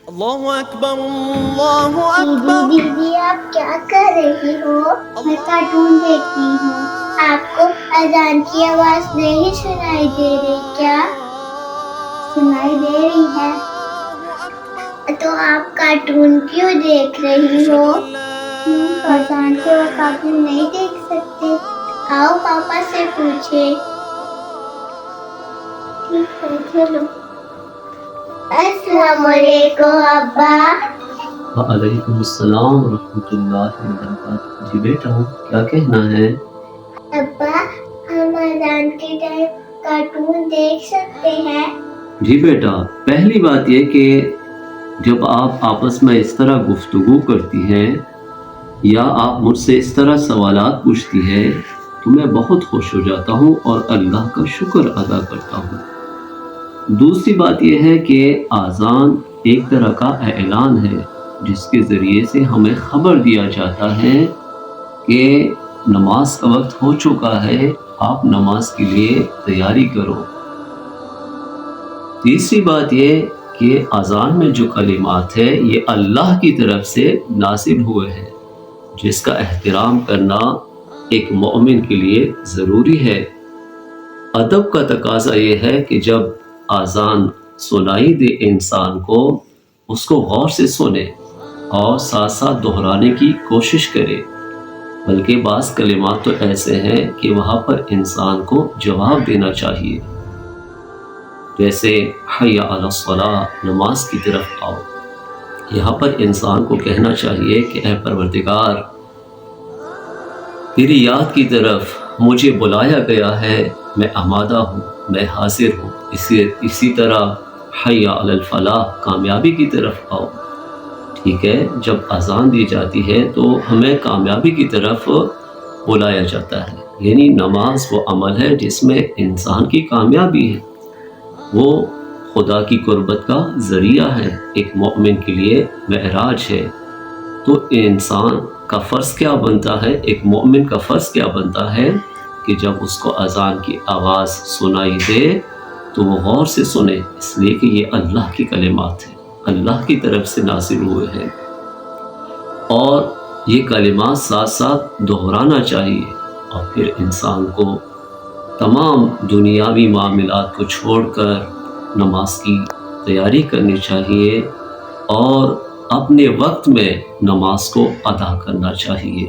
اللہ اکبر اللہ اکبر۔ دیدی آپ کیا کر رہی ہو؟ میں کارٹون دیکھ رہی ہوں۔ آپ کو اذان کی آواز نہیں سنائی دے رہی کیا؟ سنائی دے رہی ہے تو آپ کارٹون کیوں دیکھ رہی ہو؟ اذان کے وقت کارٹون نہیں دیکھ سکتے؟ آؤ پاپا سے پوچھے۔ ٹھیک ہے چلو۔ السلام علیکم ابا۔ وعلیکم السلام ورحمۃ اللہ وبرکاتہ۔ جی بیٹا کیا کہنا ہے؟ ابا ہم اذان کے ٹائم کارٹون دیکھ سکتے ہیں؟ جی بیٹا، پہلی بات یہ کہ جب آپ آپس میں اس طرح گفتگو کرتی ہیں یا آپ مجھ سے اس طرح سوالات پوچھتی ہے تو میں بہت خوش ہو جاتا ہوں اور اللہ کا شکر ادا کرتا ہوں۔ دوسری بات یہ ہے کہ اذان ایک طرح کا اعلان ہے جس کے ذریعے سے ہمیں خبر دیا جاتا ہے کہ نماز کا وقت ہو چکا ہے، آپ نماز کے لیے تیاری کرو۔ تیسری بات یہ کہ اذان میں جو کلمات ہے یہ اللہ کی طرف سے نازل ہوئے ہیں جس کا احترام کرنا ایک مومن کے لیے ضروری ہے۔ ادب کا تقاضا یہ ہے کہ جب اذان سنائی دے انسان کو، اس کو غور سے سنے اور ساتھ ساتھ دہرانے کی کوشش کرے، بلکہ بعض کلمات تو ایسے ہیں کہ وہاں پر انسان کو جواب دینا چاہیے، جیسے حی علی الصلاۃ، نماز کی طرف آؤ۔ یہاں پر انسان کو کہنا چاہیے کہ اے پروردگار، تیری یاد کی طرف مجھے بلایا گیا ہے، میں آمادہ ہوں، میں حاضر ہوں۔ اسی طرح حی علی الفلاح، کامیابی کی طرف آؤ۔ ٹھیک ہے، جب اذان دی جاتی ہے تو ہمیں کامیابی کی طرف بلایا جاتا ہے، یعنی نماز وہ عمل ہے جس میں انسان کی کامیابی ہے، وہ خدا کی قربت کا ذریعہ ہے، ایک مومن کے لیے معراج ہے۔ تو انسان کا فرض کیا بنتا ہے، ایک مومن کا فرض کیا بنتا ہے کہ جب اس کو اذان کی آواز سنائی دے تو وہ غور سے سنے، اس لیے کہ یہ اللہ کی کلمات ہیں، اللہ کی طرف سے نازل ہوئے ہیں، اور یہ کلمات ساتھ ساتھ دہرانا چاہیے، اور پھر انسان کو تمام دنیاوی معاملات کو چھوڑ کر نماز کی تیاری کرنی چاہیے اور اپنے وقت میں نماز کو ادا کرنا چاہیے،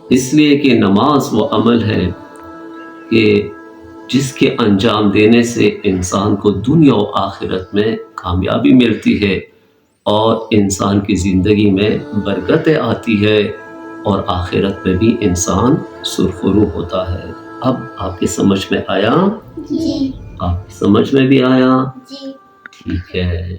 اس لیے کہ نماز وہ عمل ہے کہ جس کے انجام دینے سے انسان کو دنیا و آخرت میں کامیابی ملتی ہے اور انسان کی زندگی میں برکتیں آتی ہے اور آخرت میں بھی انسان سرخرو ہوتا ہے۔ اب آپ کی سمجھ میں آیا؟ جی۔ آپ کی سمجھ میں بھی آیا؟ جی۔ ٹھیک ہے۔